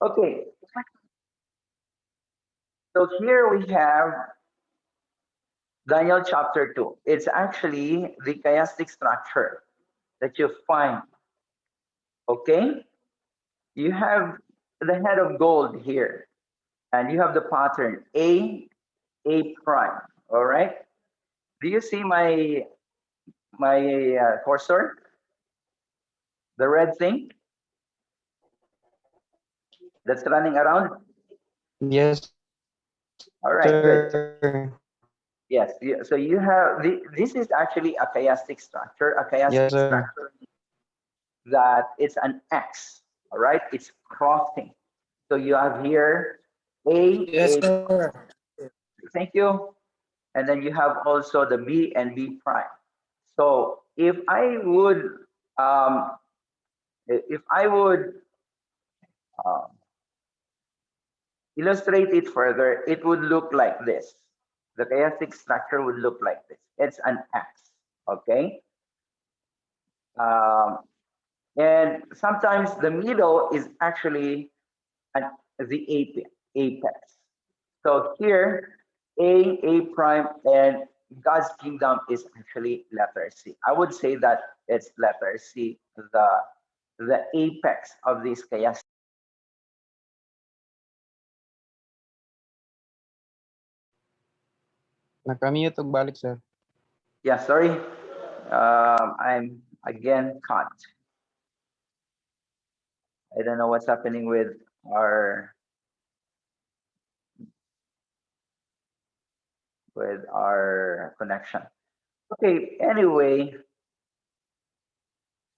Okay, so here we have Daniel chapter 2. It's actually the chiastic structure that you find. Okay, you have the head of gold here, and you have the pattern A prime. All right. Do you see my cursor? The red thing that's running around. Yes, sir. All right, good. Yes. So you have this is actually a chiastic structure. A chiastic Yes, sir. structure that it's an X. All right, it's crossing. So you have here Yes, A. sir. Thank you. And then you have also the B and B prime. So um, if I would um, illustrate it further, it would look like this. The chiastic structure would look like this. It's an X, okay? Um, and sometimes the middle is actually an, the apex. So here, A prime, and God's kingdom is actually letter C. I would say that it's letter C, the apex of this chiastic. Nakamute og balik, sir. Yeah, sorry. I'm again caught. I don't know what's happening our with our connection. Okay, anyway,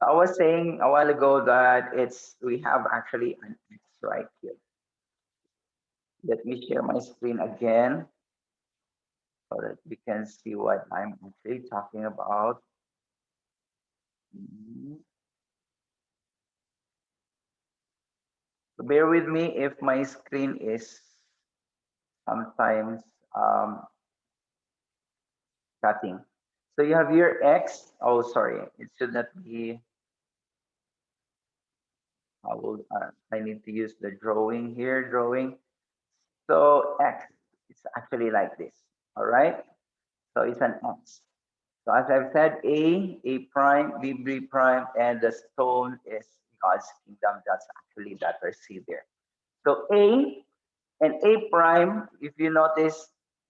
I was saying a while ago that we have actually an X right here. Let me share my screen again so that we can see what I'm actually talking about. Mhm. So bear with me if my screen is sometimes um, cutting. So you have your X. Oh, sorry, it should not be. I need to use the drawing here, drawing. So X, it's actually like this. All right. So it's an X. So as I've said, A prime, B prime, and the stone is God's kingdom. That's actually letter C there. So A and A prime, if you notice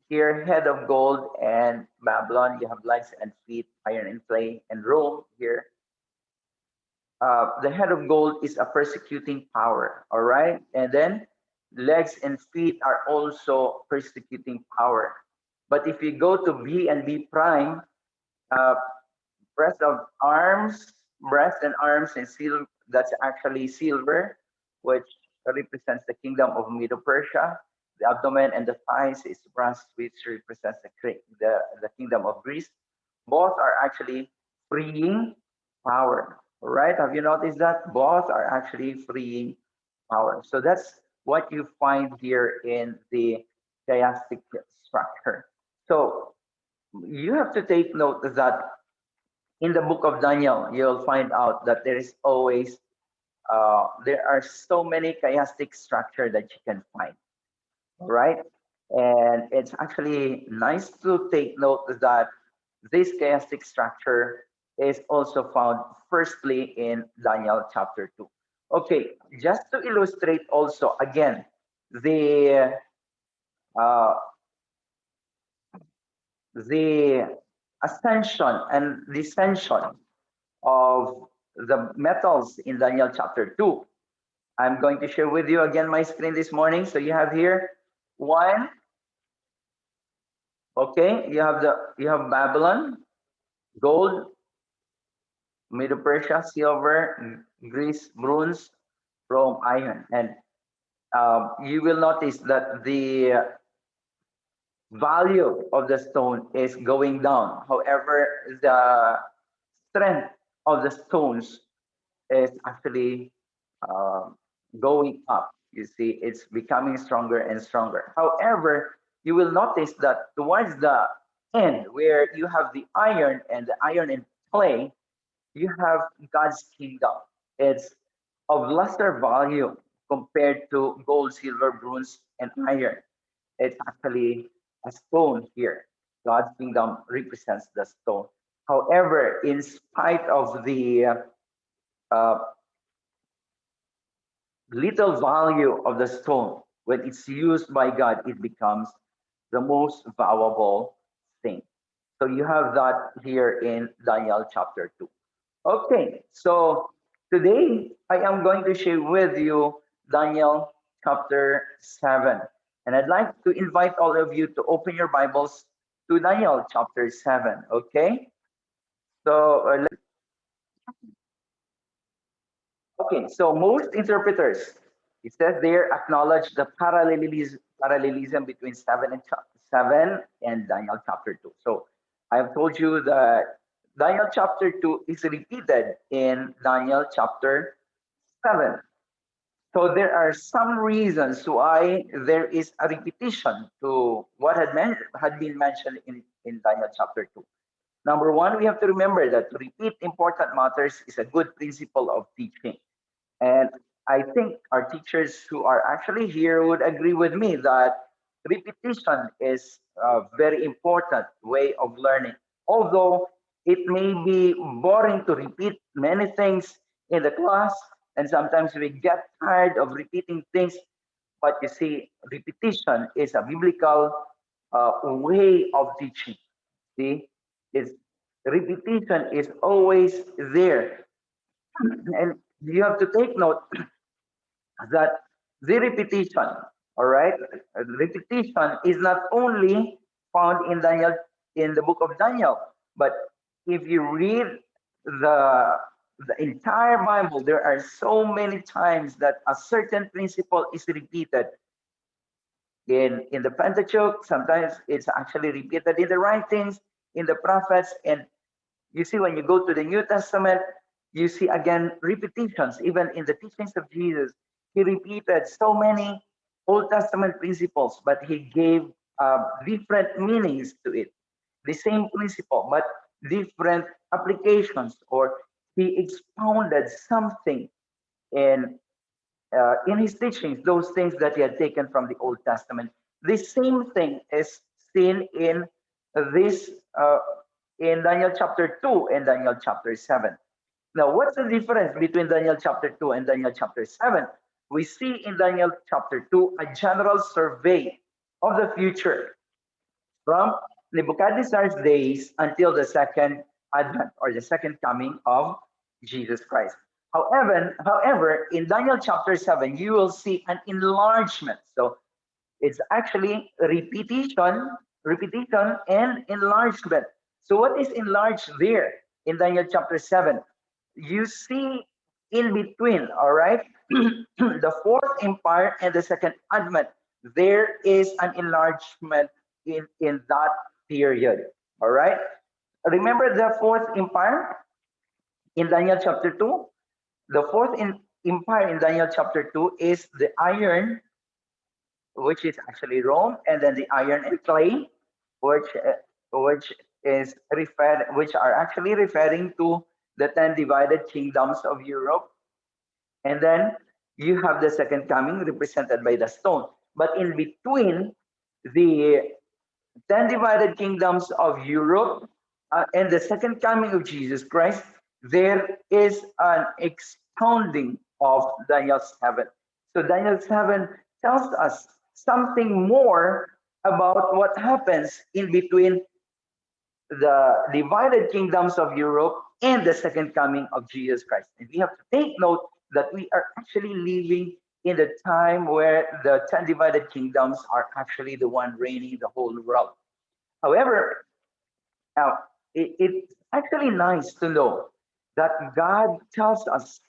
here, head of gold and Babylon, you have legs and feet, iron and clay, and Rome here. The head of gold is a persecuting power, all right? And then legs and feet are also persecuting power. But if you go to B and B prime, uh, breast of arms, breast and arms and silver, that's actually silver, which represents the kingdom of Medo-Persia. The abdomen and the thighs is brass, which represents the kingdom of Greece. Both are actually freeing power. All right, have you noticed that? Both are actually freeing power. So that's what you find here in the chiastic structure. So you have to take note that in the book of Daniel, you'll find out that there are so many chiastic structure that you can find, right? And it's actually nice to take note that this chiastic structure is also found firstly in Daniel chapter 2. Okay, just to illustrate also again the uh, the ascension and descension of the metals in Daniel chapter 2. I'm going to share with you again my screen this morning. So you have here one, okay, you have Babylon, gold, Medo Persia, silver, Greece, bronze, Rome, iron. And you will notice that the value of the stone is going down. However, the strength of the stones is actually uh, going up. You see, it's becoming stronger and stronger. However, you will notice that towards the end, where you have the iron and clay, you have God's kingdom. It's of lesser value. compared to gold, silver, bronze, and iron. It's actually a stone here. God's kingdom represents the stone. However, in spite of the uh, little value of the stone, when it's used by God, it becomes the most valuable thing. So you have that here in Daniel chapter 2. Okay, so today I am going to share with you Daniel chapter 7. And I'd like to invite all of you to open your Bibles to Daniel chapter 7. Okay, so so most interpreters, it says there, acknowledge the parallelism between 7 and Daniel chapter 2. So I've told you that Daniel chapter 2 is repeated in Daniel chapter 7. So there are some reasons why there is a repetition to what had been mentioned in Daniel chapter 2. Number one, we have to remember that to repeat important matters is a good principle of teaching. And I think our teachers who are actually here would agree with me that repetition is a very important way of learning. Although it may be boring to repeat many things in the class, and sometimes we get tired of repeating things, but you see, repetition is a biblical way of teaching. See, it's repetition is always there, and you have to take note that the repetition, all right, repetition is not only found in Daniel, in the book of Daniel, but if you read the the entire Bible, there are so many times that a certain principle is repeated in the Pentateuch. Sometimes it's actually repeated in the writings, in the prophets, and you see when you go to the New Testament, you see again repetitions, even in the teachings of Jesus. He repeated so many Old Testament principles, but he gave different meanings to it. The same principle, but different applications, or he expounded something in his teachings, those things that he had taken from the Old Testament. The same thing is seen in this in Daniel chapter 2 and Daniel chapter 7. Now, what's the difference between Daniel chapter 2 and Daniel chapter 7? We see in Daniel chapter 2 a general survey of the future from Nebuchadnezzar's days until the second advent or the second coming of Jesus Christ. However, in Daniel chapter 7, you will see an enlargement. So it's actually repetition and enlargement. So what is enlarged there in Daniel chapter 7? You see in between, all right, the fourth empire and the second advent, there is an enlargement in that period. All right. Remember the fourth empire in Daniel chapter 2? The empire in Daniel chapter 2 is the iron, which is actually Rome, and then the iron and clay, which which is which are actually referring to the 10 divided kingdoms of Europe. And then you have the second coming represented by the stone. But in between the 10 divided kingdoms of Europe and the second coming of Jesus Christ, there is an expounding of Daniel 7. So Daniel 7 tells us something more about what happens in between the divided kingdoms of Europe and the second coming of Jesus Christ. And we have to take note that we are actually living in the time where the 10 divided kingdoms are actually the one reigning the whole world. However, now it's actually nice to know that God tells us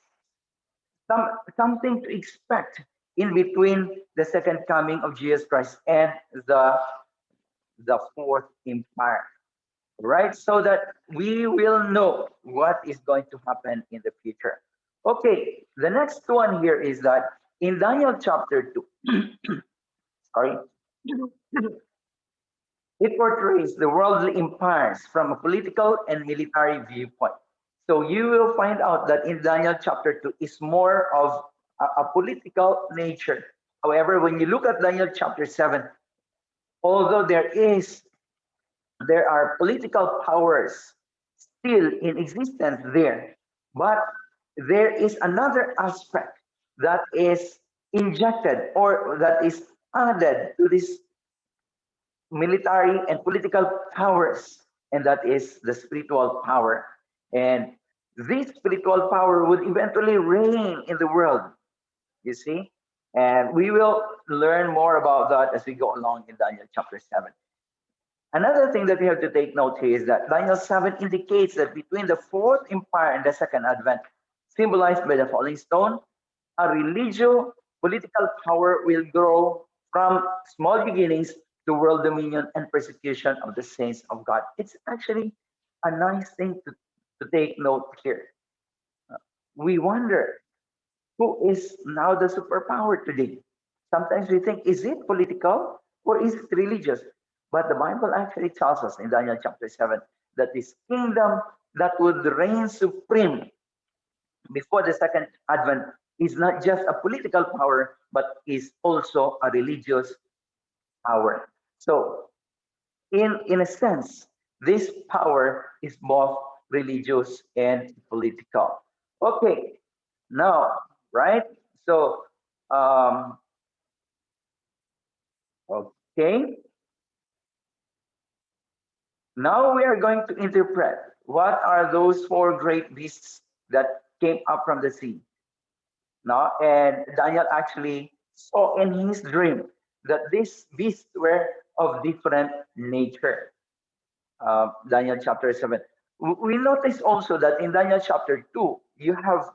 something to expect in between the second coming of Jesus Christ and the fourth empire, right? So that we will know what is going to happen in the future. Okay, the next one here is that in Daniel chapter 2, sorry, it portrays the worldly empires from a political and military viewpoint. So you will find out that in Daniel chapter 2 is more of a political nature. However, when you look at Daniel chapter 7, although there are political powers still in existence there, but there is another aspect that is injected or that is added to this military and political powers, and that is the spiritual power. And this spiritual power would eventually reign in the world, you see. And we will learn more about that as we go along in Daniel chapter 7. Another thing that we have to take note here is that Daniel 7 indicates that between the fourth empire and the second advent, symbolized by the falling stone, a religio political power will grow from small beginnings to world dominion and persecution of the saints of God. It's actually a nice thing to take note here. We wonder who is now the superpower today. Sometimes we think, is it political or is it religious? But the Bible actually tells us in Daniel chapter 7 that this kingdom that would reign supreme before the second advent is not just a political power, but is also a religious power. So, in a sense, this power is both religious and political. Okay, now, right? So, okay, now we are going to interpret what are those four great beasts that came up from the sea. Now, and Daniel actually saw in his dream that these beasts were of different nature. Daniel chapter 7. We notice also that in Daniel chapter 2, you have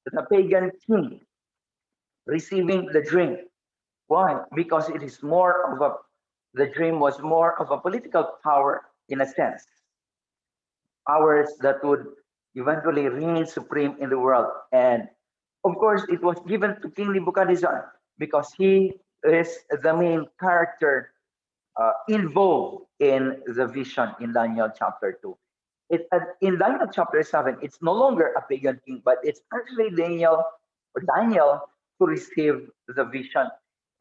the pagan king receiving the dream. Why? Because it is more of a, the dream was more of a political power in a sense. Powers that would eventually reign supreme in the world. And of course, it was given to King Nebuchadnezzar because he is the main character involved in the vision in Daniel chapter 2. In Daniel chapter 7, it's no longer a pagan king, but it's actually Daniel who received the vision.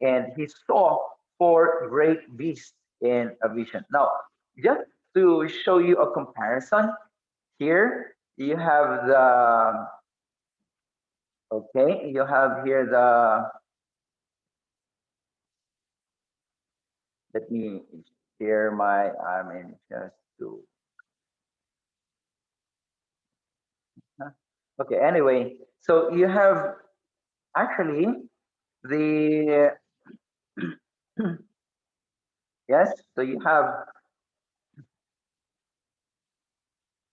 And he saw four great beasts in a vision. Now, just to show you a comparison, here you have the, okay, you have here the, let me share my, I mean, just to, okay, anyway, so you have actually the, yes, so you have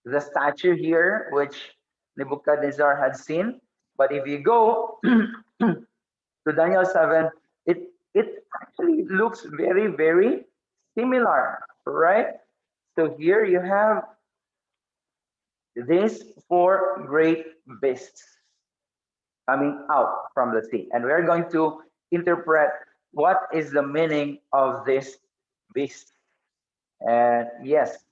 the statue here, which Nebuchadnezzar had seen. But if you go to Daniel 7, it actually looks very, very similar, right? So here you have these four great beasts coming out from the sea. And we're going to interpret what is the meaning of this beast. And yes,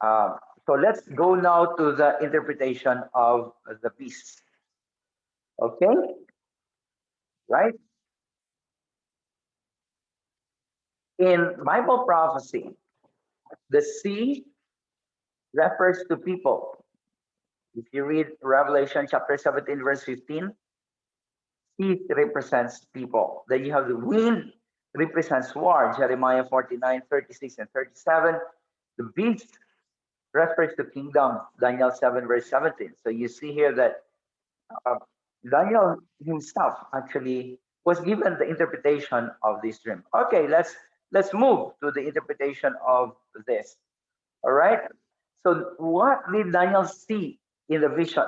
so let's go now to the interpretation of the beasts. Okay, right? In Bible prophecy, the sea refers to people. If you read Revelation chapter 17, verse 15, sea represents people. Then you have the wind represents war, Jeremiah 49, 36, and 37. The beast refers to kingdom, Daniel 7, verse 17. So you see here that Daniel himself actually was given the interpretation of this dream. Okay, let's move to the interpretation of this. All right. So what did Daniel see in the vision?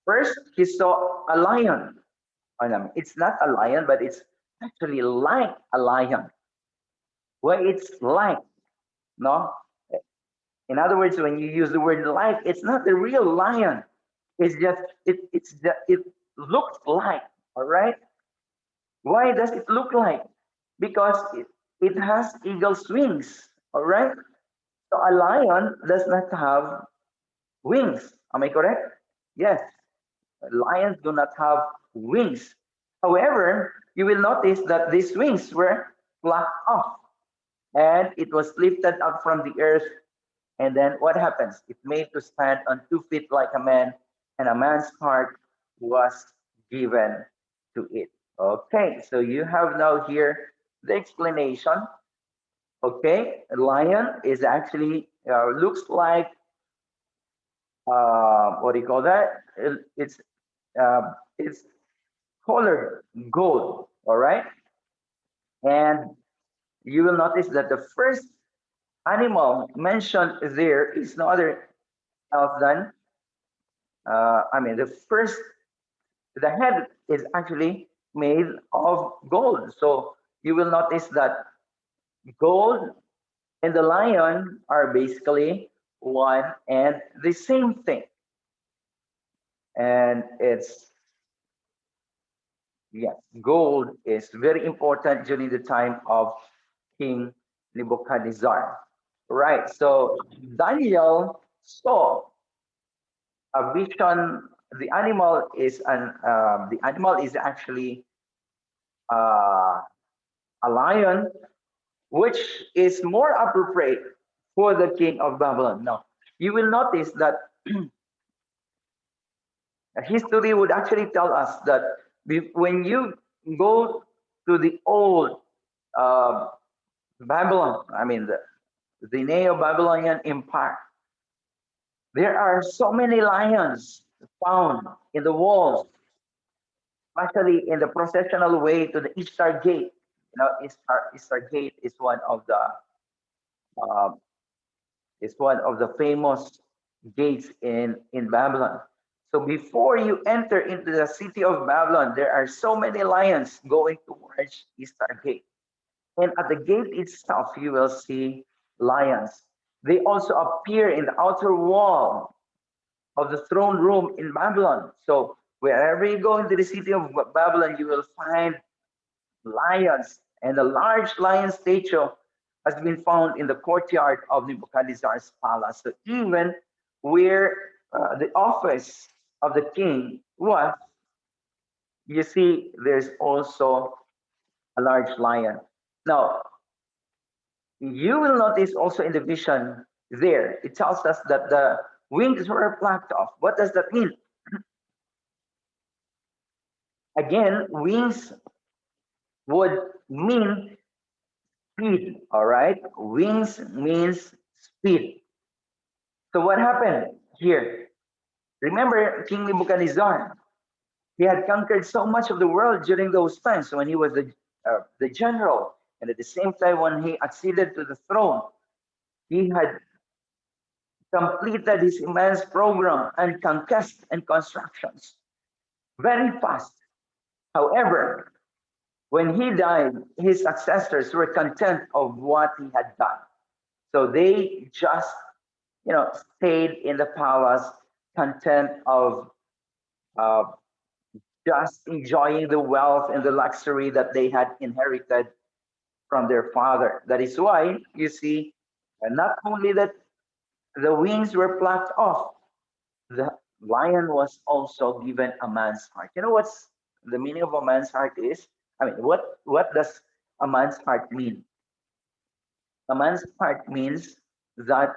First, he saw a lion. It's not a lion, but it's actually like a lion. Well, it's like, no? In other words, when you use the word like, it's not the real lion. It's just, it looks like, all right? Why does it look like? Because it has eagle's wings, all right? So a lion does not have wings. Am I correct? Yes. Lions do not have wings. However, you will notice that these wings were plucked off and it was lifted up from the earth. And then what happens? It made to stand on 2 feet like a man, and a man's heart was given to it. Okay, so you have now here the explanation. Okay, a lion is actually looks like what do you call that? It's colored gold. All right, and you will notice that the first animal mentioned there is no other else than I mean the head is actually made of gold. So you will notice that gold and the lion are basically one and the same thing. And it's, yes, gold is very important during the time of King Nebuchadnezzar. Right. So Daniel saw a vision. The animal is actually uh, a lion, which is more appropriate for the king of Babylon. Now, you will notice that history would actually tell us that when you go to the old uh, Babylon, I mean the Neo-Babylonian Empire, there are so many lions found in the walls, especially in the processional way to the Ishtar Gate. You know, Ishtar Gate uh, is one of the famous gates in Babylon. So before you enter into the city of Babylon, there are so many lions going towards Ishtar Gate. And at the gate itself, you will see lions. They also appear in the outer wall of the throne room in Babylon. So wherever you go into the city of Babylon, you will find lions, and a large lion statue has been found in the courtyard of Nebuchadnezzar's palace. So even where the office of the king was, you see there's also a large lion. Now, you will notice also in the vision there, it tells us that the wings were plucked off. What does that mean? Again, wings would mean speed, all right? Wings means speed. So what happened here? Remember King Nebuchadnezzar, he had conquered so much of the world during those times when he was the general. And at the same time, when he acceded to the throne, he had completed his immense program and conquest and constructions very fast. However, when he died, his successors were content of what he had done. So they just, stayed in the palace, content of uh, just enjoying the wealth and the luxury that they had inherited from their father. That is why you see, not only that the wings were plucked off, the lion was also given a man's heart. You know what's the meaning of a man's heart is? I mean, what does a man's heart mean? A man's heart means that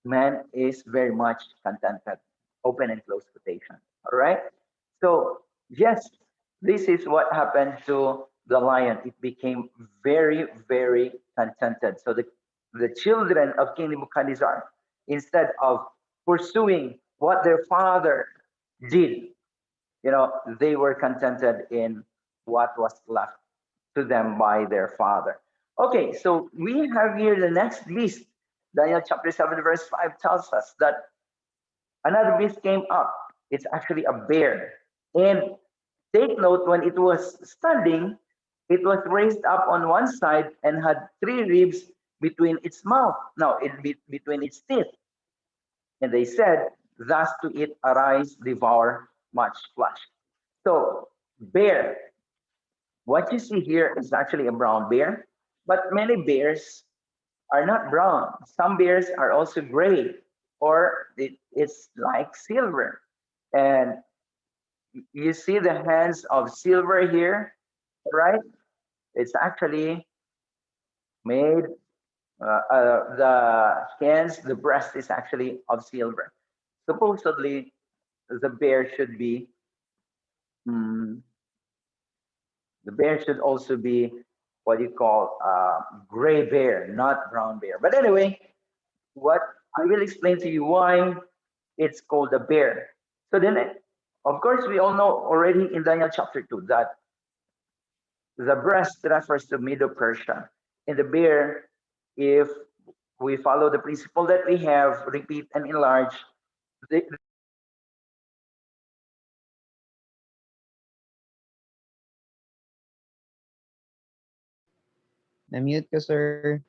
man is very much contented. Open and close quotation. All right. So yes, this is what happened to the lion. It became very, very contented. So the children of King Nebuchadnezzar, instead of pursuing what their father did, they were contented in what was left to them by their father. Okay, so we have here the next beast. Daniel chapter 7, verse 5 tells us that another beast came up. It's actually a bear. And take note, when it was standing, it was raised up on one side and had three ribs between its mouth. Now, between its teeth. And they said, thus to it, arise, devour much flesh. So, bear. What you see here is actually a brown bear, but many bears are not brown. Some bears are also gray, or it's like silver. And you see the hands of silver here, right? It's actually made, the hands, the breast is actually of silver. Supposedly, the bear should be, mm, the bear should also be what you call gray bear, not brown bear. But anyway, what I will explain to you why it's called a bear. So then, of course, we all know already in Daniel chapter 2 that the breast refers to Medo Persia. And the bear, if we follow the principle that we have, repeat and enlarge, the, Na-mute ka, sir.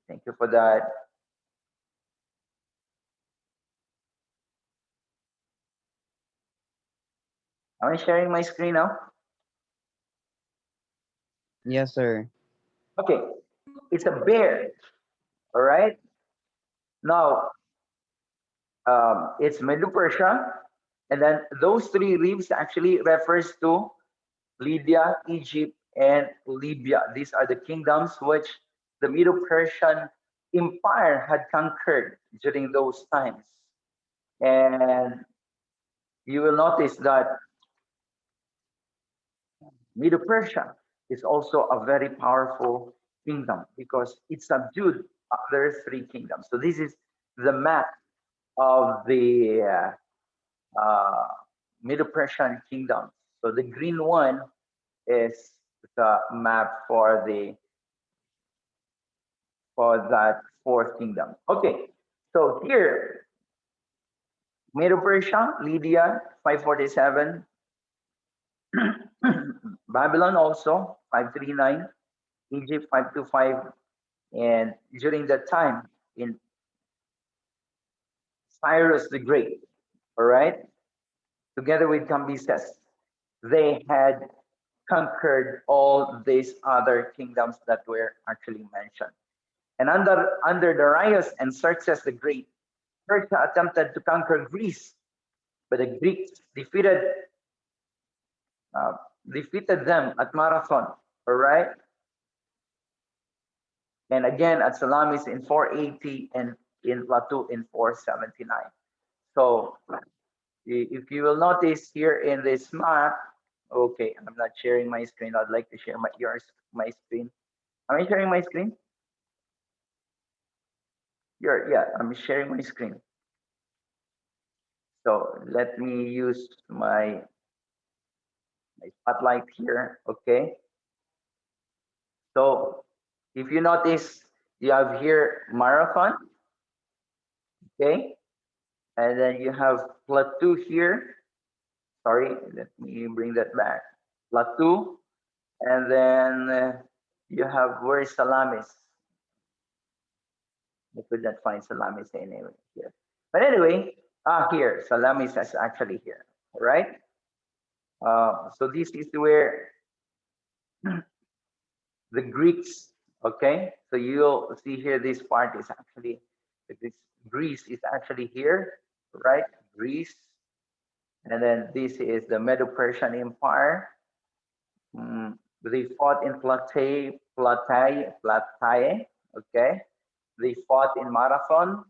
thank you for that. Am I sharing my screen now? Yes, sir. Okay, it's a bear, all right? Now, it's Medo Persia, and then those three ribs actually refers to Lydia, Egypt, and Libya. These are the kingdoms which the Medo-Persian Empire had conquered during those times. And you will notice that Medo-Persia is also a very powerful kingdom because it subdued other three kingdoms. So this is the map of the Medo-Persian kingdom. So the green one is the map for that fourth kingdom. Okay, so here, Medo Persia, Lydia, 547, Babylon also, 539, Egypt, 525, and during that time, in Cyrus the Great, all right, together with Cambyses, they had conquered all these other kingdoms that were actually mentioned. And under Darius and Xerxes the Great, Persia attempted to conquer Greece, but the Greeks uh, defeated them at Marathon, all right? And again at Salamis in 480 and in Plateau in 479. So if you will notice here in this map, okay, I'm not sharing my screen. I'd like to share my screen. Am I sharing my screen? Yeah, I'm sharing my screen. So let me use my spotlight here, okay? So if you notice, you have here Marathon, okay? And then you have Plateau here. Sorry, let me bring that back. Plateau. And then you have, where is Salamis? I could not find Salamis anyway here. But anyway, here, Salamis is actually here, all right? So this is where the Greeks, okay? So you'll see here, this part is actually, this Greece is actually here, right? Greece. And then this is the Medo-Persian Empire. They fought in Platae, okay? They fought in Marathon,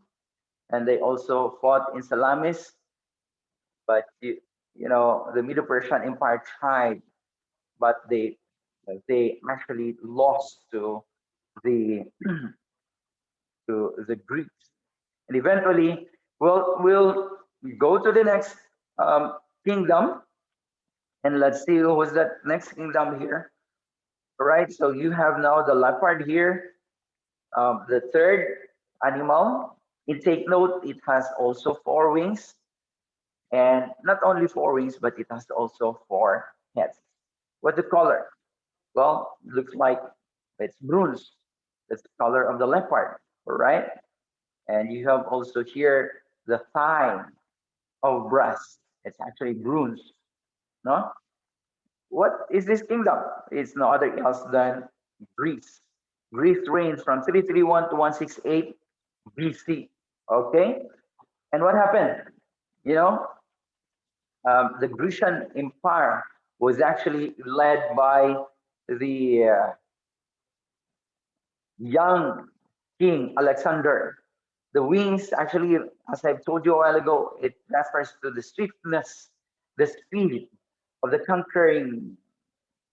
and they also fought in Salamis. But you know, the Medo-Persian Empire tried, but they actually lost to the Greeks. And eventually, we'll go to the next kingdom, and let's see who was that next kingdom here. All right, so you have now the leopard here, the third animal. And take note, it has also four wings, and not only four wings, but it has also four heads. What's the color? Well, looks like it's bronze. That's the color of the leopard, all right? And you have also here the thigh of brass. It's actually bronze, no? What is this kingdom? It's no other else than Greece. Greece reigned from 331 to 168 BC. Okay? And what happened? You know, the Grecian Empire was actually led by the young King Alexander. The wings actually, as I've told you a while ago, it refers to the swiftness, the speed of the conquering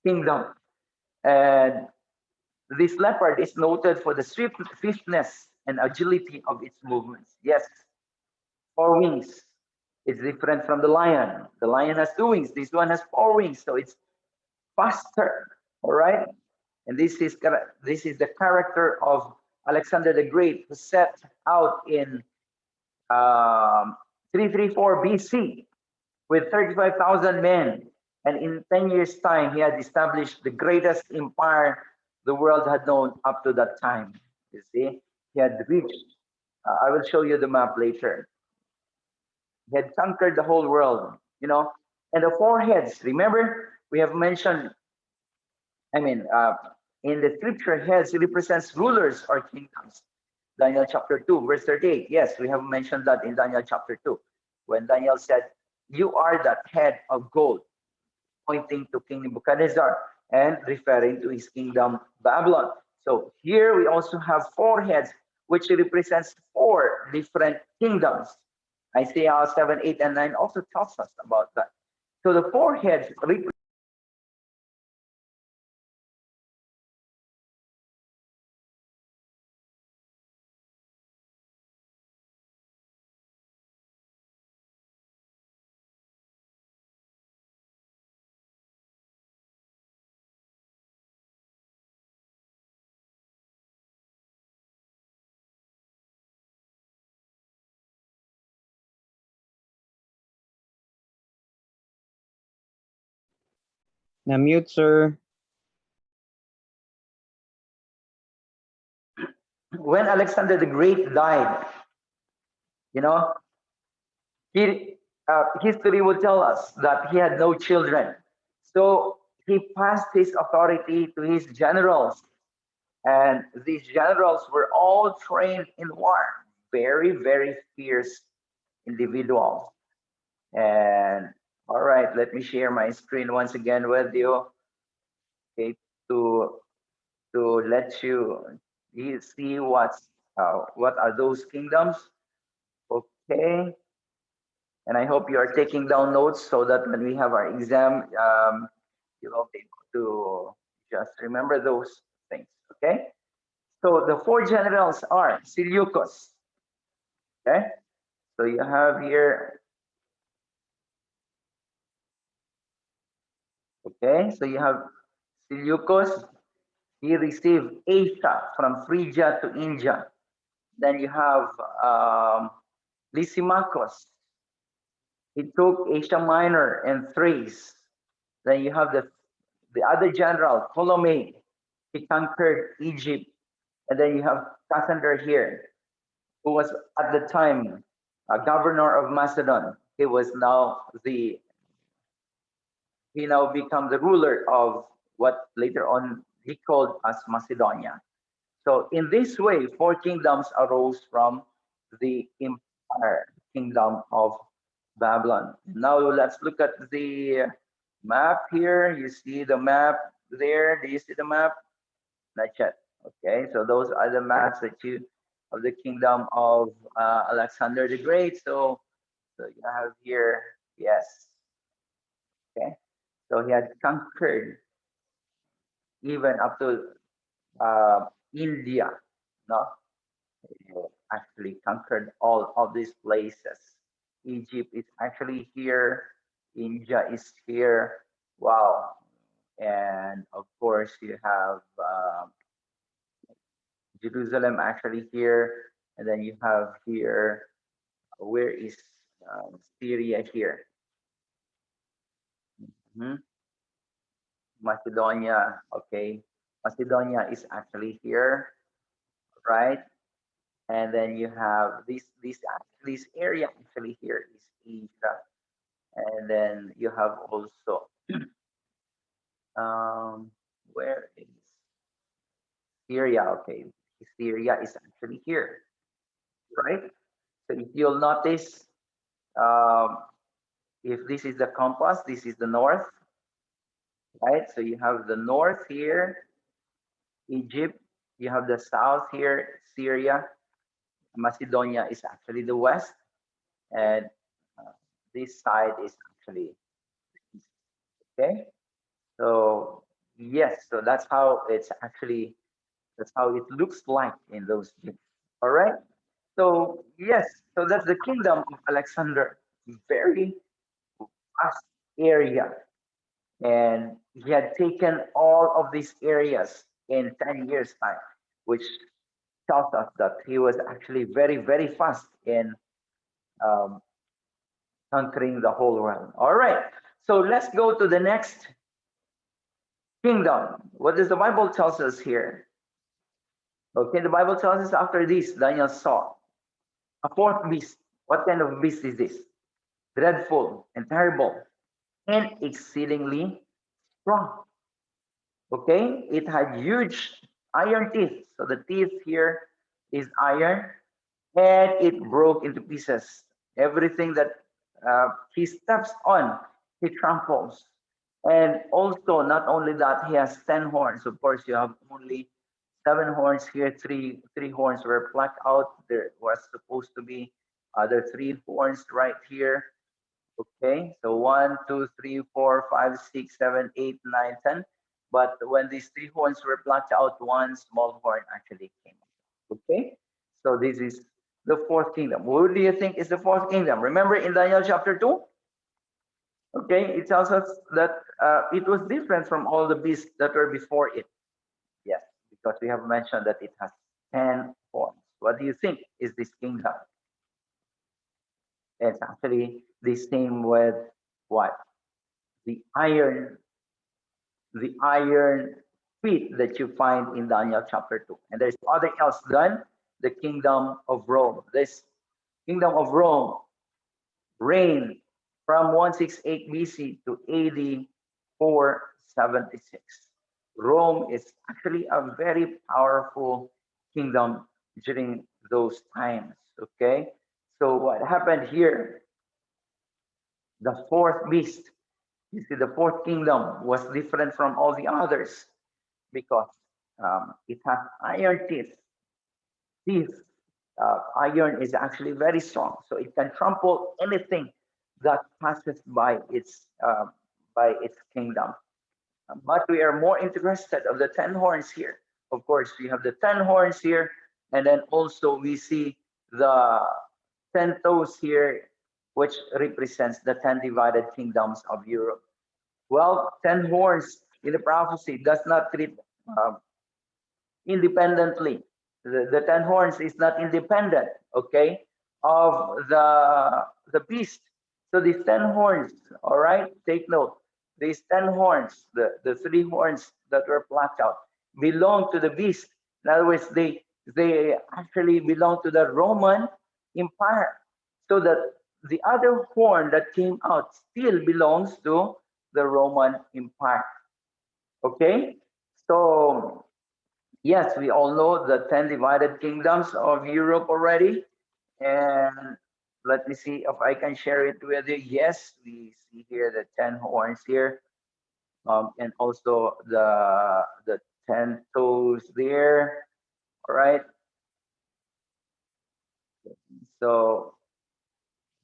kingdom. And this leopard is noted for the swiftness and agility of its movements. Yes, four wings. It's different from the lion. The lion has two wings. This one has four wings, so it's faster. All right, and this is the character of Alexander the Great, who set out in 334 BC with 35,000 men, and in 10 years' time, he had established the greatest empire the world had known up to that time. You see, he had reached. I will show you the map later. He had conquered the whole world, you know. And the four heads, remember, we have mentioned, I mean, in the scripture, heads represents rulers or kingdoms. Daniel chapter 2, verse 38. Yes, we have mentioned that in Daniel chapter 2, when Daniel said, "You are that head of gold," pointing to King Nebuchadnezzar and referring to his kingdom, Babylon. So here we also have four heads, which represents four different kingdoms. Isaiah 7, 8, and 9 also tells us about that. So the four heads represent Na-mute, sir. when Alexander the Great died, you know, history will tell us that he had no children. So he passed his authority to his generals, and these generals were all trained in war, very, very fierce individuals. And all right, let me share my screen once again with you, okay, to let you see what are those kingdoms. Okay, and I hope you are taking down notes so that when we have our exam, you will be able to just remember those things. Okay, so the four generals are Seleucus. Okay, so you have here. Okay, so you have Seleucus. He received Asia from Phrygia to India. Then you have Lysimachus. He took Asia Minor and Thrace. Then you have the other general, Ptolemy. He conquered Egypt. And then you have Cassander here, who was at the time a governor of Macedon. He now became the ruler of what later on he called as Macedonia. So in this way, four kingdoms arose from the empire kingdom of Babylon. Now let's look at the map here. You see the map there. Do you see the map? Not yet. Okay, so those are the maps that you of the kingdom of Alexander the Great. So you have here, yes. Okay, so he had conquered even up to India. No, actually conquered all of these places. Egypt is actually here. India is here. Wow. And of course, you have Jerusalem actually here. And then you have here, where is Syria here? Mhm. Macedonia. Okay. Macedonia is actually here, right? And then you have this area actually here is Asia. And then you have also where is Syria? Okay, Syria is actually here, right? So if you'll notice, um, if this is the compass, this is the north, right? So you have the north here, Egypt. You have the south here, Syria. Macedonia is actually the west, and uh, this side is actually east. Okay. So yes, so that's how it looks like in those days. All right. So yes, so that's the kingdom of Alexander. Very vast area, and he had taken all of these areas in 10 years time, which tells us that he was actually very, very fast in um, conquering the whole world. All right, so let's go to the next kingdom. What does the Bible tells us here? Okay, the Bible tells us after this, Daniel saw a fourth beast. What kind of beast is this? Dreadful and terrible and exceedingly strong. Okay, it had huge iron teeth. So the teeth here is iron, and it broke into pieces. Everything that he steps on, he tramples. And also, not only that, he has 10 horns. Of course, you have only 7 horns here. Three horns were plucked out. There was supposed to be other 3 horns right here. Okay, so 1, 2, 3, 4, 5, 6, 7, 8, 9, 10. But when these 3 horns were plucked out, one small horn actually came out. Okay, so this is the fourth kingdom. What do you think is the fourth kingdom? Remember in Daniel chapter 2? Okay, it tells us that it was different from all the beasts that were before it. Yes, because we have mentioned that it has 10 horns. What do you think is this kingdom? It's actually the same with what? The iron, the iron feet that you find in Daniel chapter 2. And there's other else than the kingdom of Rome. This kingdom of Rome reigned from 168 BC to AD 476. Rome is actually a very powerful kingdom during those times. Okay, so what happened here? The fourth beast, you see, the fourth kingdom was different from all the others because it has iron teeth. Teeth, iron is actually very strong, so it can trample anything that passes by its kingdom. But we are more interested of the 10 horns here. Of course, we have the 10 horns here, and then also we see the 10 toes here, which represents the 10 divided kingdoms of Europe. Well, 10 horns in the prophecy does not treat uh, independently. The 10 horns is not independent, okay, of the beast. So these 10 horns, all right, take note. These 10 horns, the 3 horns that were plucked out, belong to the beast. In other words, they actually belong to the Roman Empire. So that the other horn that came out still belongs to the Roman Empire. Okay, so yes, we all know the 10 divided kingdoms of Europe already. And let me see if I can share it with you. Yes, we see here the 10 horns here, and also the 10 toes there. All right. So,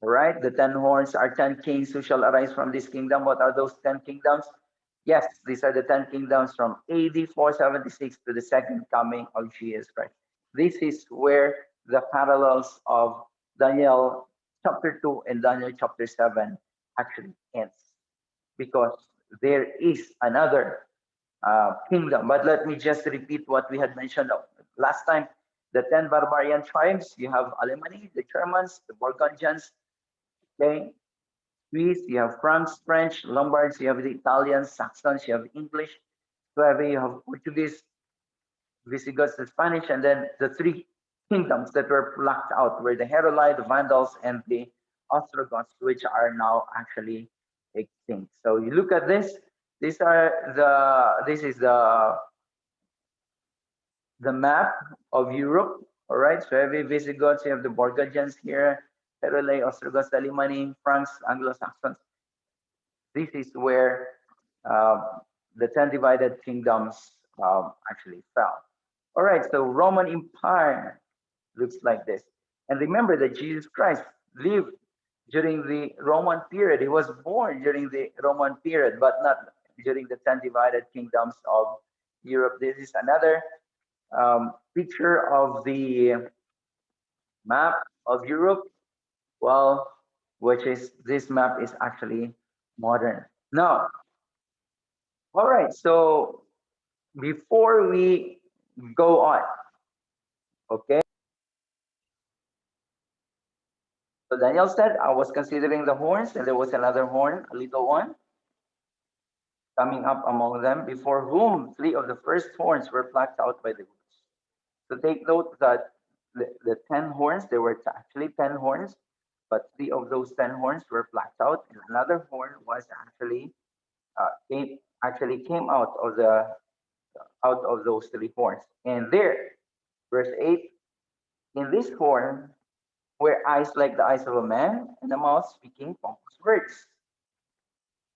all right, the 10 horns are 10 kings who shall arise from this kingdom. What are those 10 kingdoms? Yes, these are the 10 kingdoms from AD 476 to the second coming of Jesus Christ. This is where the parallels of Daniel chapter 2 and Daniel chapter 7 actually ends, because there is another kingdom. But let me just repeat what we had mentioned last time. The 10 barbarian tribes, you have Alemanni, the Germans, the Burgundians, okay, Swiss, you have Franks, French, Lombards, you have the Italians, Saxons, you have English, Sueve, you have Portuguese, Visigoths, the Spanish, and then the 3 kingdoms that were plucked out were the Heruli, the Vandals, and the Ostrogoths, which are now actually extinct. So you look at this. This is the map of Europe. All right, so every Visigoths, you have the Burgundians here, Heruli, Ostrogoths, Alemanni, Franks, Anglo-Saxons. This is where the 10 divided kingdoms actually fell. All right, so Roman Empire looks like this. And remember that Jesus Christ lived during the Roman period. He was born during the Roman period, but not during the 10 divided kingdoms of Europe. This is another picture of the map of Europe. Well, which is this map is actually modern. Now, all right, so before we go on, okay. So Daniel said, I was considering the horns, and there was another horn, a little one, coming up among them, before whom three of the first horns were plucked out by the roots. So take note that the 10 horns, there were actually 10 horns, but three of those 10 horns were plucked out, and another horn was actually came out of those three horns. And there, verse 8, in this horn were eyes like the eyes of a man, and a mouth speaking pompous words.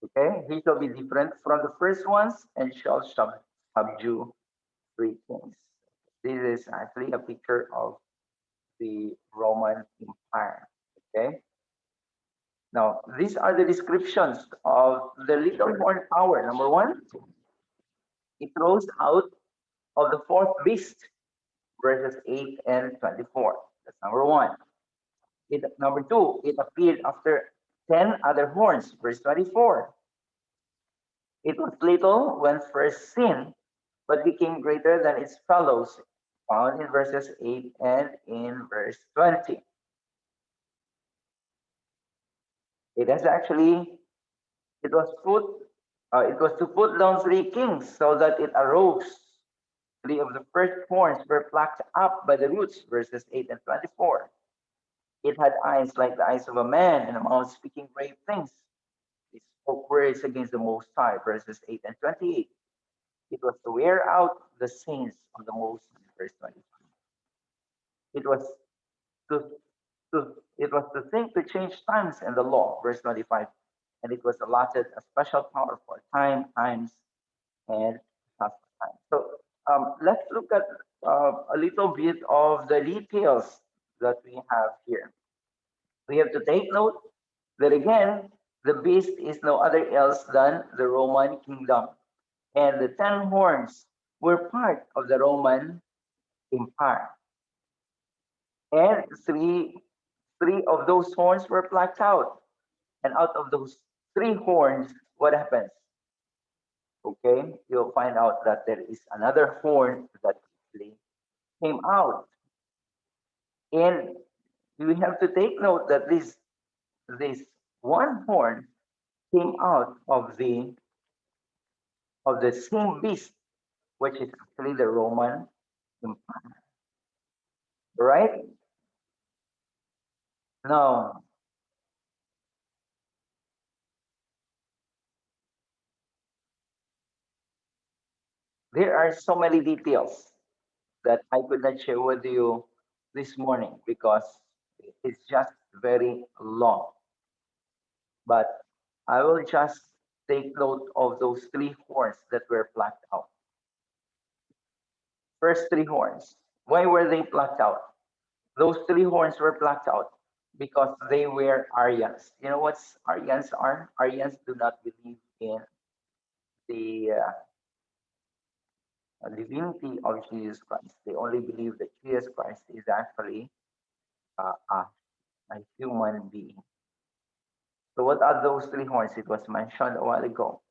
Okay, he shall be different from the first ones and shall subdue three kings. This is actually a picture of the Roman Empire. Okay. Now, these are the descriptions of the little horn power. Number one, it rose out of the fourth beast, verses 8 and 24. That's number one. Number two, it appeared after 10 other horns, verse 24. It was little when first seen, but became greater than its fellows, found in verses 8 and in verse 20. It has actually, it was to put down three kings so that it arose. Three of the first horns were plucked up by the roots, verses 8 and 24. It had eyes like the eyes of a man and a mouth speaking great things. It spoke words against the Most High, verses 8 and 28. It was to wear out the saints of the Most High, verse 25. It was to, it was to think to change times and the law, verse 25. And it was allotted a special power for times, and past time. So let's look at a little bit of the details that we have here. We have to take note that again, the beast is no other else than the Roman kingdom. And the 10 horns were part of the Roman Empire. And three of those horns were plucked out. And out of those three horns, what happens? Okay, you'll find out that there is another horn that actually came out. And we have to take note that this one horn came out of the same beast, which is actually the Roman Empire. Right? Now, there are so many details that I could not share with you this morning because it's just very long. But I will just take note of those three horns that were plucked out. First three horns. Why were they plucked out? Those three horns were plucked out because they were Aryans. You know what Aryans are? Aryans do not believe in the divinity of Jesus Christ. They only believe that Jesus Christ is actually a human being. So what are those three horns? It was mentioned a while ago.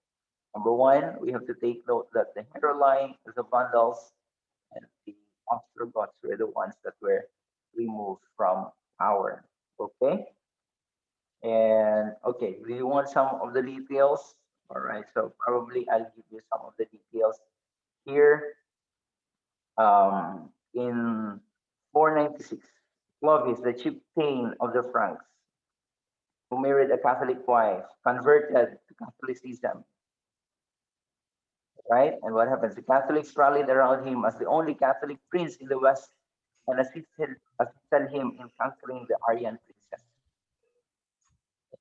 Number one, we have to take note that the Heruli, the Vandals, and the Ostrogoths were the ones that were removed from power. Okay? And okay, do you want some of the details? All right, so probably I'll give you some of the details here. In 496, Clovis, the chieftain of the Franks, who married a Catholic wife, converted to Catholicism. Right? And what happens? The Catholics rallied around him as the only Catholic prince in the West and assisted him in conquering the Aryan princess.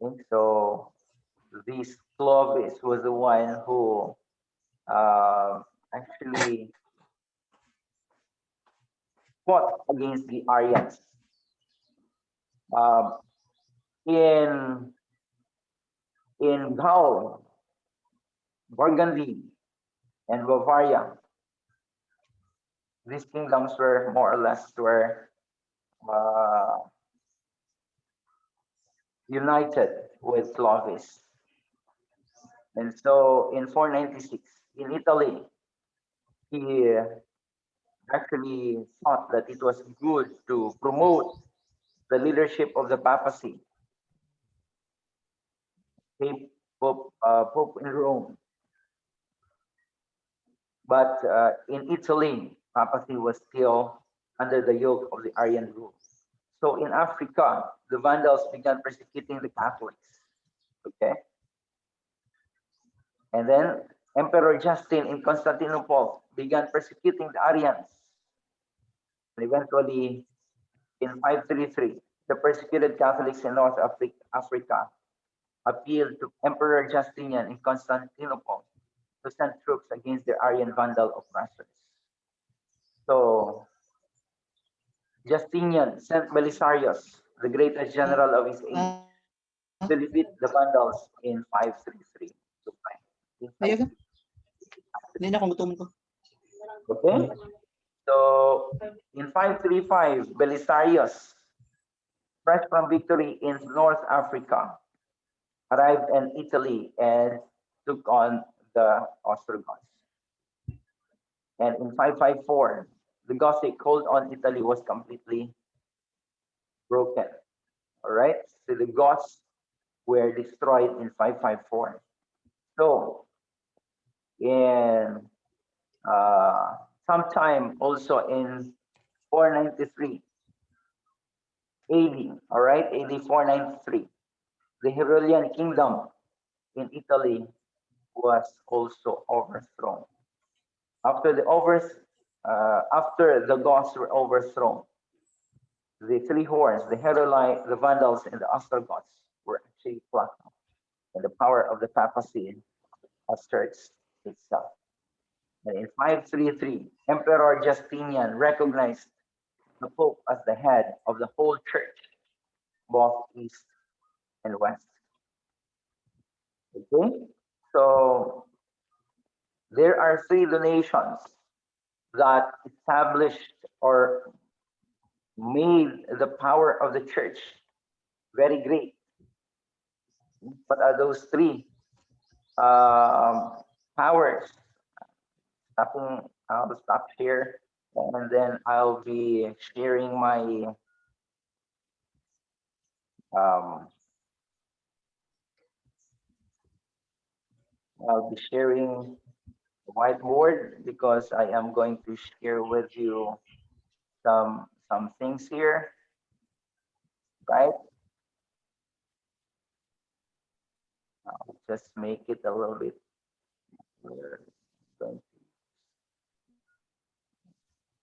Okay, so this Clovis was the one who actually fought against the Aryans. Um, in Gaul, Burgundy, and Bavaria, these kingdoms were more or less uh, united with Clovis. And so in 496, in Italy, he actually thought that it was good to promote the leadership of the papacy, Pope in Rome. But in Italy, papacy was still under the yoke of the Arian rule. So in Africa, the Vandals began persecuting the Catholics. Okay. And then Emperor Justin in Constantinople began persecuting the Arians. And eventually, in 533, the persecuted Catholics in North Africa appealed to Emperor Justinian in Constantinople to send troops against the Arian Vandal oppressors. So Justinian sent Belisarius, the greatest general of his age, to defeat the Vandals in 533. Ayun. Hindi na kung gutom ko. Okay? So in 535, Belisarius, fresh from victory in North Africa, arrived in Italy and took on the Ostrogoths. And in 554, the Gothic hold on Italy was completely broken. All right, so the Goths were destroyed in 554. So in sometime also in 493 AD, all right, AD 493, the Herulian kingdom in Italy was also overthrown. After the Goths were overthrown, the three horns, the Heruli, the Vandals, and the Ostrogoths were actually plucked out, and the power of the papacy asserts itself. And in 533, Emperor Justinian recognized the Pope as the head of the whole church, both east and west. Okay, so there are three donations that established or made the power of the church very great. What are those three powers? I'll stop here, and then I'll be sharing my I'll be sharing the whiteboard because I am going to share with you some things here, right? I'll just make it a little bit. We're going to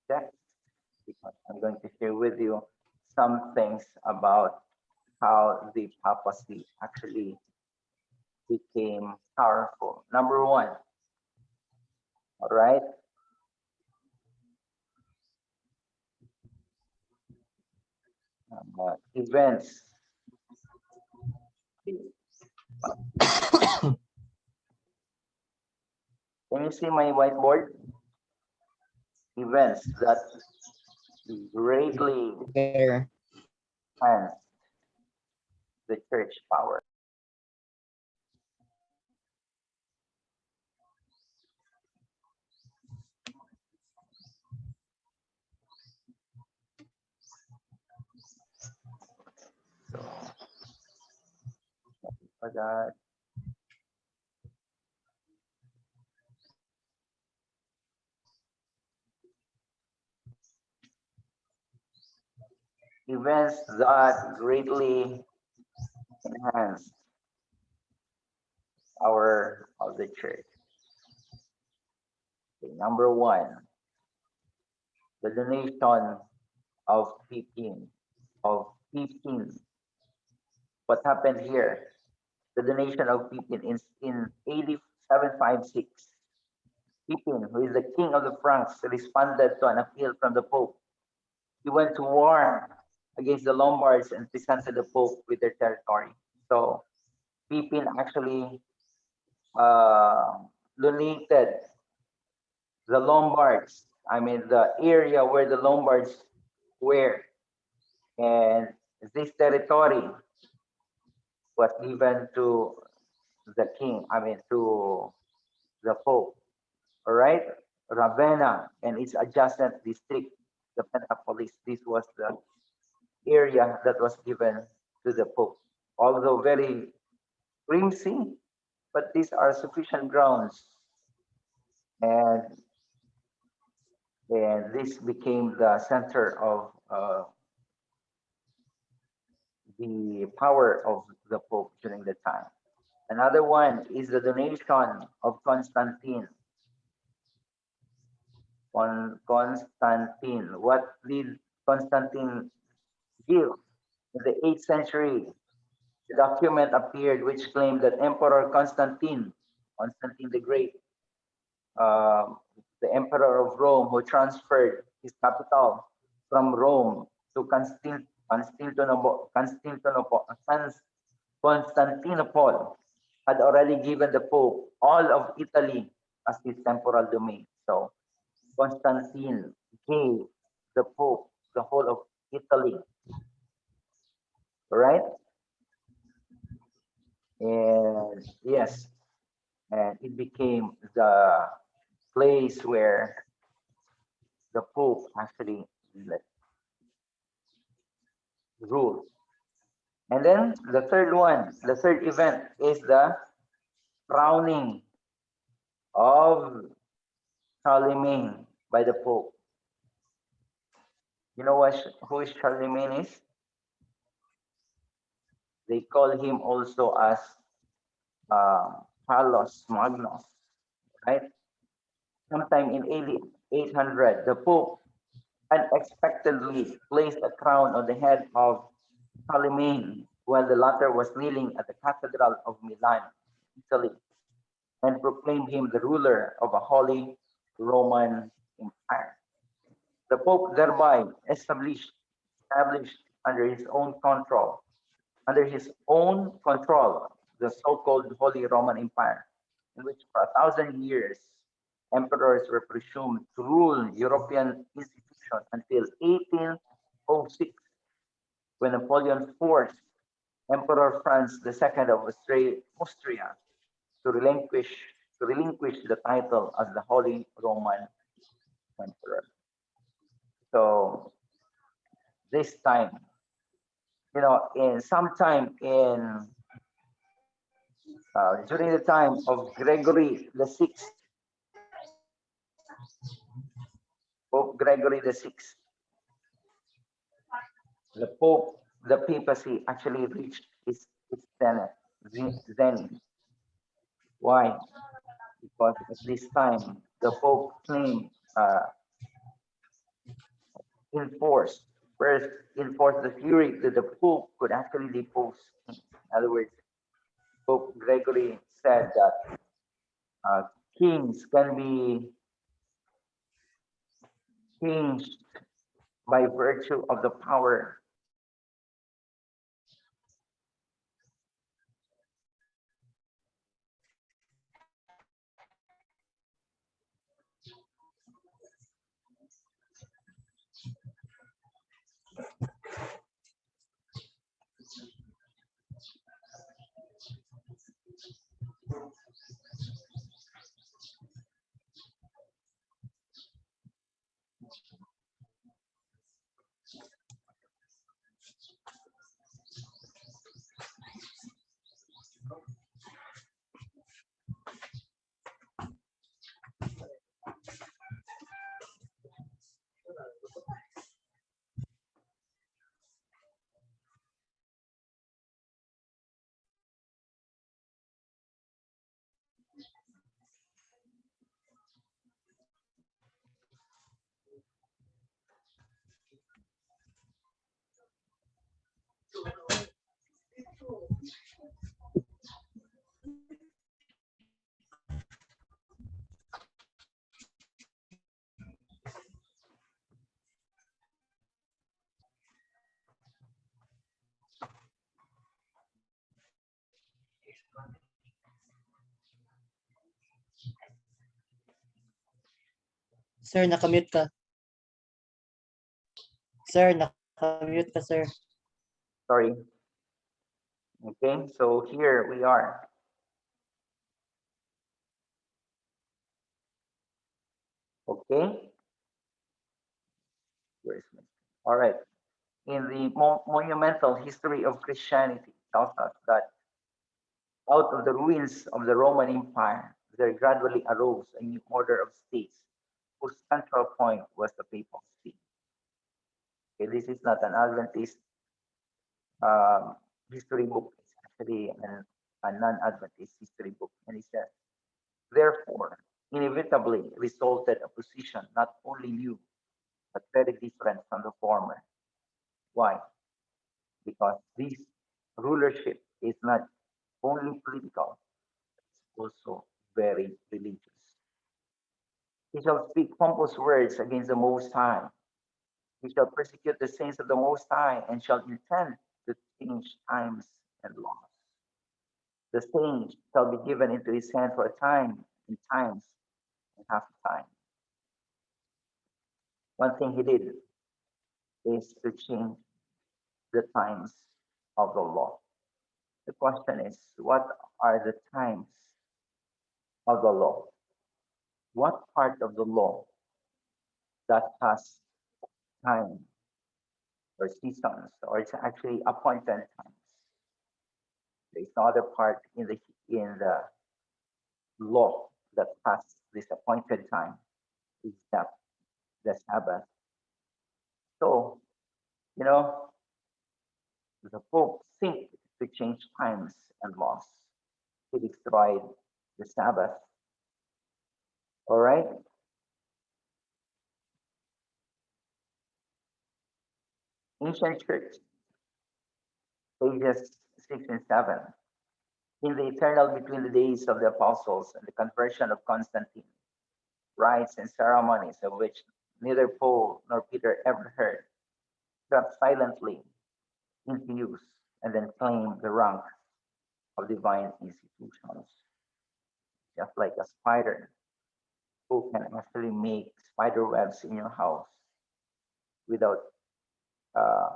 check because I'm going to share with you some things about how the papacy actually became powerful. Number one, all right. Events. Can you see my whiteboard? Events that greatly There. enhanced the church power. So, for that, events that greatly enhanced power of the church. Okay, number one, the donation of 15. What happened here? the donation of Pippin in AD 756. Pippin, who is the king of the Franks, responded to an appeal from the Pope. He went to war against the Lombards and presented the Pope with their territory. So Pippin actually donated the Lombards, I mean the area where the Lombards were, and this territory was given to the king, I mean to the Pope, all right? Ravenna and its adjacent district, the Pentapolis, this was the area that was given to the Pope. Although very flimsy, but these are sufficient grounds. And this became the center of the power of the Pope during the time. Another one is the donation of Constantine. Constantine. What did Constantine give? In the 8th century, the document appeared which claimed that Emperor Constantine, Constantine the Great, the Emperor of Rome, who transferred his capital from Rome to Constantinople, had already given the Pope all of Italy as his temporal domain. So Constantine gave the Pope the whole of Italy, right? And yes, and it became the place where the Pope actually ruled. And then the third one, the third event is the crowning of Charlemagne by the Pope. You know who is Charlemagne is? They call him also as Carlos Magnus, right? Sometime in AD 800, the Pope unexpectedly placed a crown on the head of Charlemagne while the latter was kneeling at the Cathedral of Milan, Italy, and proclaimed him the ruler of a Holy Roman Empire. The Pope thereby established under his own control, the so-called Holy Roman Empire, in which for 1,000 years emperors were presumed to rule European institutions until 1806, when Napoleon forced Emperor Franz II of Austria to relinquish the title as the Holy Roman Emperor. So this time, you know, in sometime in during the time of Gregory the Sixth, Pope Gregory the Sixth, the papacy actually reached its zenith. Why? Because at this time the Pope claimed enforced the theory that the Pope could actually depose kings. In other words, Pope Gregory said that kings can be changed by virtue of the power Sir, nakamute ka. Sir, nakamute ka, sir. Sorry. Okay, so here we are. Okay. Where's my? All right. In the monumental history of Christianity, tells us that out of the ruins of the Roman Empire, there gradually arose a new order of states whose central point was the papal see. Okay, this is not an Adventist history book. It's actually a non-Adventist history book. And it says, therefore, inevitably resulted a position not only new, but very different from the former. Why? Because this rulership is not only political, it's also very religious. He shall speak pompous words against the Most High. He shall persecute the saints of the Most High and shall intend to change times and laws. The saints shall be given into his hand for a time and times and half a time. One thing he did is to change the times of the law. The question is, what are the times of the law? What part of the law that has time or seasons, or it's actually appointed times? There's no other part in the law that has this appointed time, except the Sabbath. So, you know, the Pope think to change times and laws. He destroyed the Sabbath. All right. Ancient church, pages 6 and 7. In the eternal between the days of the apostles and the conversion of Constantine, rites and ceremonies of which neither Paul nor Peter ever heard, crept silently into use and then claimed the rank of divine institutions. Just like a spider who can actually make spider webs in your house without uh,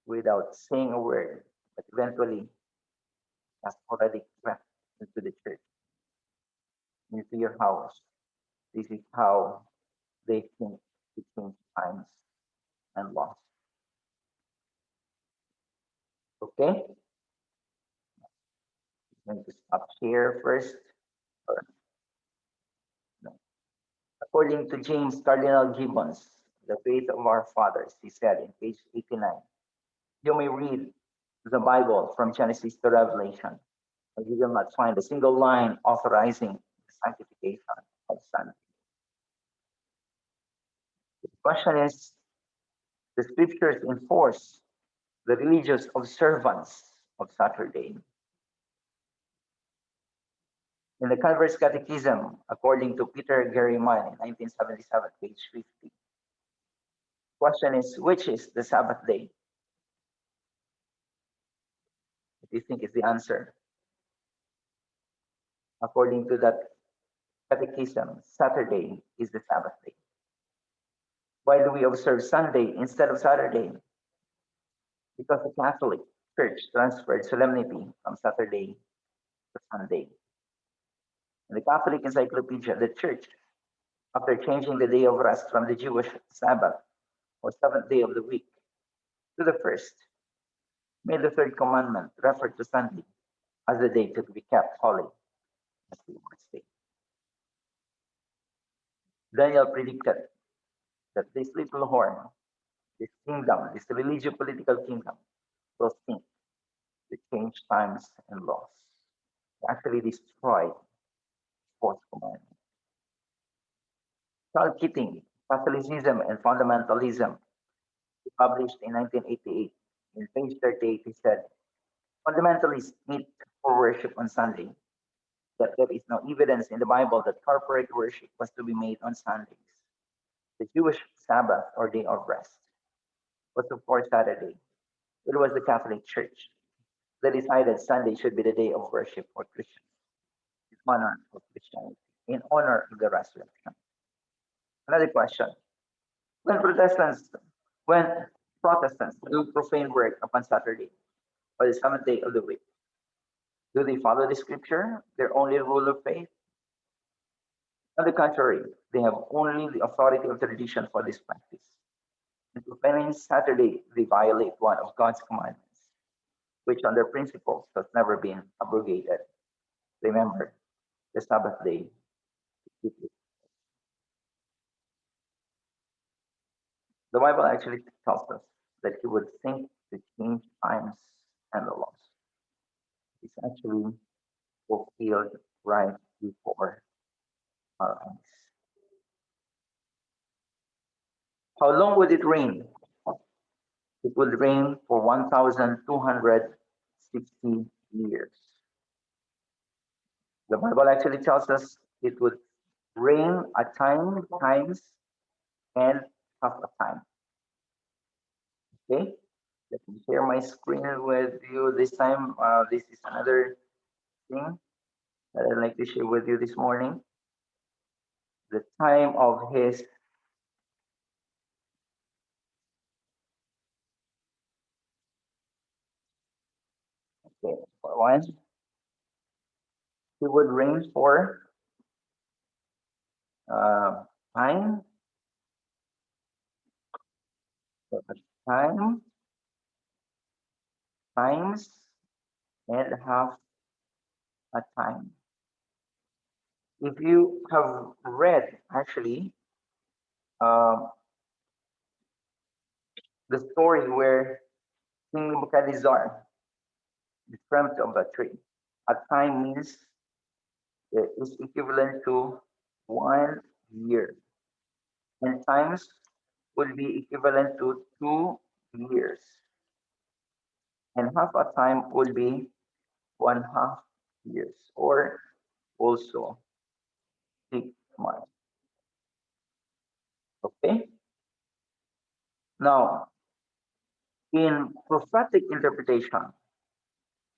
without saying a word, but eventually has already crept into the church, into your house. This is how they think to change times and laws. Okay? I'm going to stop here first. Or, no. According to James Cardinal Gibbons, the faith of our fathers, he said in page 89, you may read the Bible from Genesis to Revelation, but you will not find a single line authorizing the sanctification of Sunday. The question is, the scriptures enforce the religious observance of Saturday. In the Calvary's Catechism, according to Peter Gerryman in 1977, page 50, question is, which is the Sabbath day? What do you think is the answer? According to that catechism, Saturday is the Sabbath day. Why do we observe Sunday instead of Saturday? Because the Catholic Church transferred solemnity from Saturday to Sunday. In the Catholic Encyclopedia, the Church, after changing the day of rest from the Jewish Sabbath, or seventh day of the week, to the first, made the third commandment refer to Sunday as the day to be kept holy, as the Lord's day. Daniel predicted that this little horn, this kingdom, this religious political kingdom, will think to change times and laws. Actually destroy fourth commandment. Charles Keating, Catholicism and Fundamentalism, published in 1988. In page 38, he said, fundamentalists meet for worship on Sunday, that there is no evidence in the Bible that corporate worship was to be made on Sundays. The Jewish Sabbath or day of rest was of course Saturday. It was the Catholic Church they decided Sunday should be the day of worship for Christians, in honor of Christianity, in honor of the resurrection. Another question: When Protestants, when Protestants do profane work upon Saturday or the seventh day of the week, do they follow the scripture, their only rule of faith? On the contrary, they have only the authority of tradition for this practice. In profaning Saturday, they violate one of God's commandments, which on their principles has never been abrogated. Remember, the Sabbath day. The Bible actually tells us that he would think to change times and the laws. It's actually fulfilled right before our eyes. How long would it rain? It would rain for 1,260 years. The Bible actually tells us it would rain a time, times, and half a time. Okay, let me share my screen with you this time. This is another thing that I'd like to share with you this morning. The time of his for one, he would reign for time, time, times, and half a time. If you have read actually the story where King Nebuchadnezzar dreamt of a tree, a time means it is equivalent to 1 year, and times would be equivalent to 2 years, and half a time would be 1/2 years, or also 6 months. Okay. Now, in prophetic interpretation,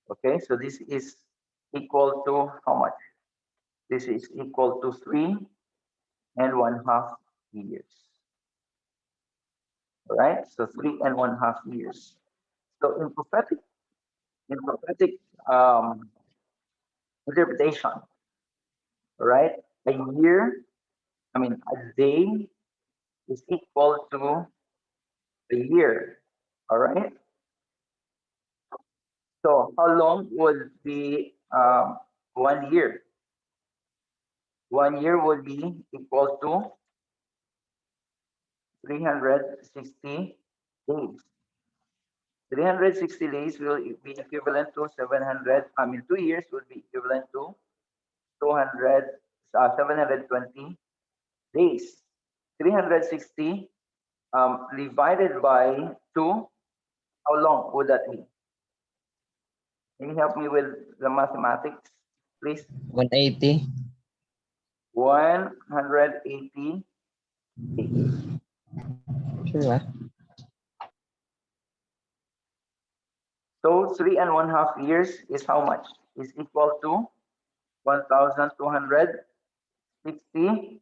okay, so this is equal to how much? This is equal to 3.5 years. All right, so 3.5 years. So in prophetic interpretation, all right, a year, I mean a day is equal to a year. All right. So how long would be 1 year? 1 year would be equal to 360 days. 360 days will be equivalent to 700. I mean, 2 years would be equivalent to 720 days. 360 divided by 2. How long would that be? Can you help me with the mathematics, please? 180. 180 days. Sure. So 3.5 years is how much? Is equal to 1,260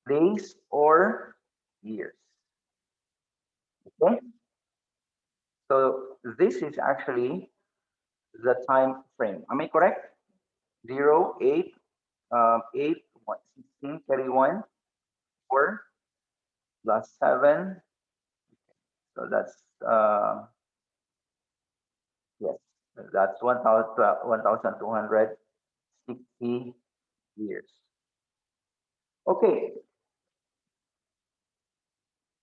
days or years. Okay. So this is actually the time frame. Am I correct? 0, 8, 8, 16, 31, 4 plus 7. So that's yes, that's 1,260 years. Okay.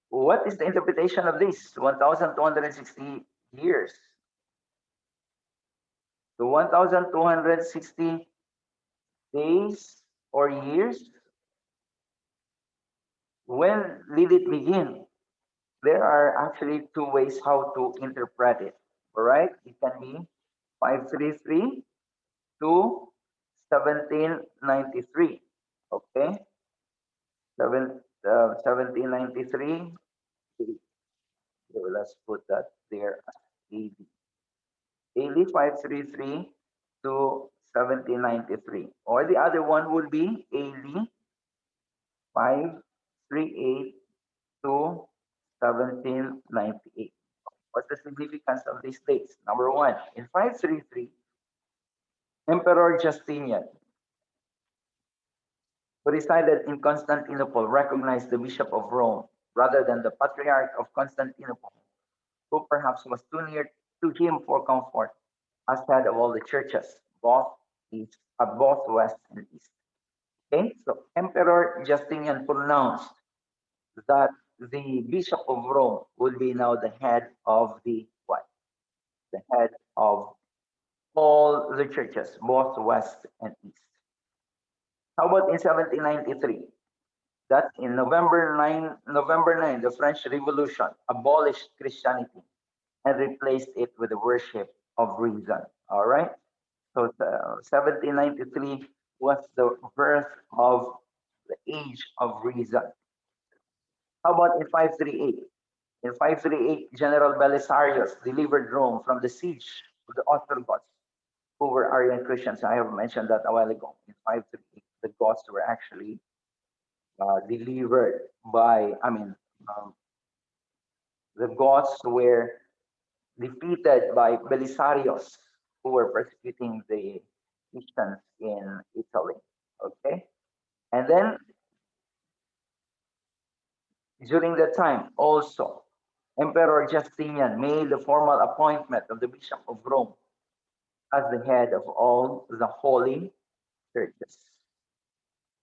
What is the interpretation of this 1,260 years? The 1,260 days or years, when did it begin? There are actually two ways how to interpret it. All right, it can be 533 to 1793. Okay, 1793. Okay, let's put that there as AD. AD be 533 to 1793. Or the other one would be AD 538 to 1798. What's the significance of these dates? Number one, in 533, Emperor Justinian, who resided in Constantinople, recognized the Bishop of Rome rather than the Patriarch of Constantinople, who perhaps was too near to him for comfort, as head of all the churches, both west and east. Okay, so Emperor Justinian pronounced that the Bishop of Rome would be now the head of the what? The head of all the churches, both west and east. How about in 1793? That in November 9, the French Revolution abolished Christianity and replaced it with the worship of reason. All right. So 1793 was the birth of the age of reason. How about in 538? In 538, General Belisarius delivered Rome from the siege of the Ostrogoths, who were Arian Christians. I have mentioned that a while ago. In 538, the Goths were actually delivered by, the Goths were defeated by Belisarius, who were persecuting the Christians in Italy. Okay, and then during that time, also, Emperor Justinian made the formal appointment of the Bishop of Rome as the head of all the holy churches.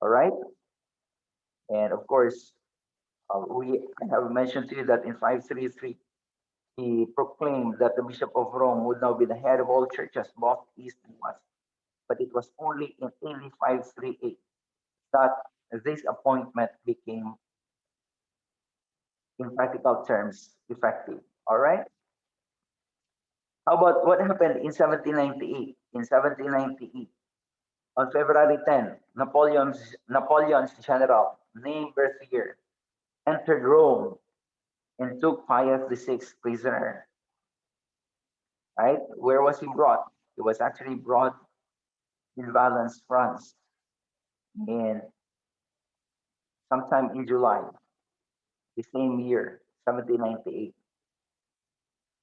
All right, and of course, I have mentioned to you that in 533, he proclaimed that the Bishop of Rome would now be the head of all churches, both east and west. But it was only in AD 538 that this appointment became, in practical terms, effective. All right. How about what happened in 1798? In 1798, on February 10, Napoleon's general named Berthier entered Rome and took Pius VI prisoner. Right? Where was he brought? He was actually brought in Valence, France, in sometime in July, the same year, 1798.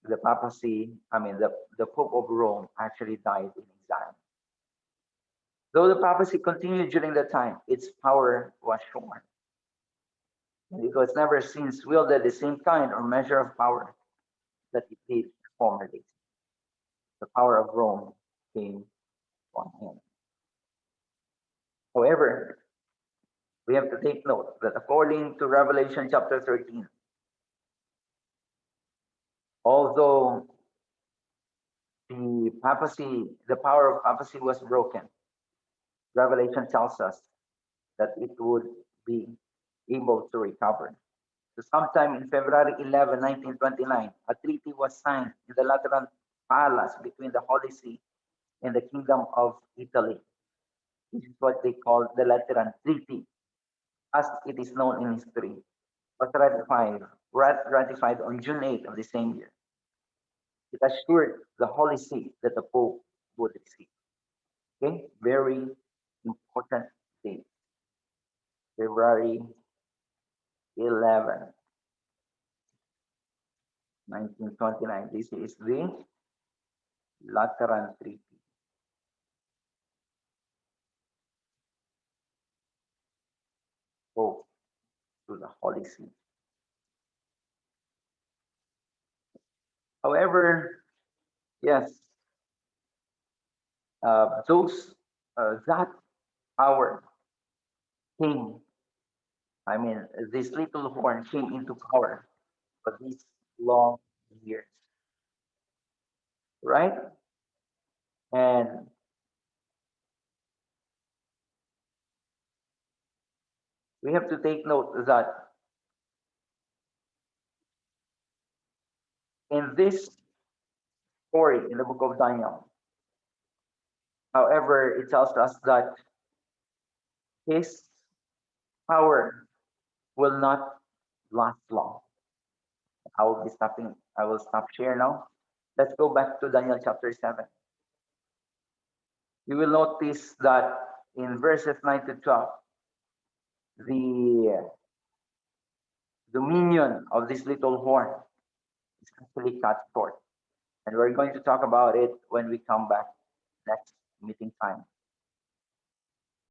The papacy, the Pope of Rome actually died in exile. Though the papacy continued during that time, its power was shorn. It was never since wielded the same kind or measure of power that it did in former days. The power of Rome came on him. However, we have to take note that according to Revelation chapter 13, although the power of papacy was broken, Revelation tells us that it would be able to recover. So sometime in February 11, 1929, a treaty was signed in the Lateran Palace between the Holy See and the Kingdom of Italy. This is what they call the Lateran Treaty, as it is known in history. Was ratified on June 8 of the same year. It assured the Holy See that the Pope would receive. Okay, very important date. February 11, 1929. This is the Lateran Treaty. Pope to the Holy See. However, yes, that power came, this little horn came into power for these long years, right? And we have to take note that in this story in the book of Daniel, however, it tells us that his power will not last long. I will stop share now. Let's go back to Daniel chapter 7. You will notice that in verses 9 to 12, the dominion of this little horn is actually cut short. And we're going to talk about it when we come back next meeting time.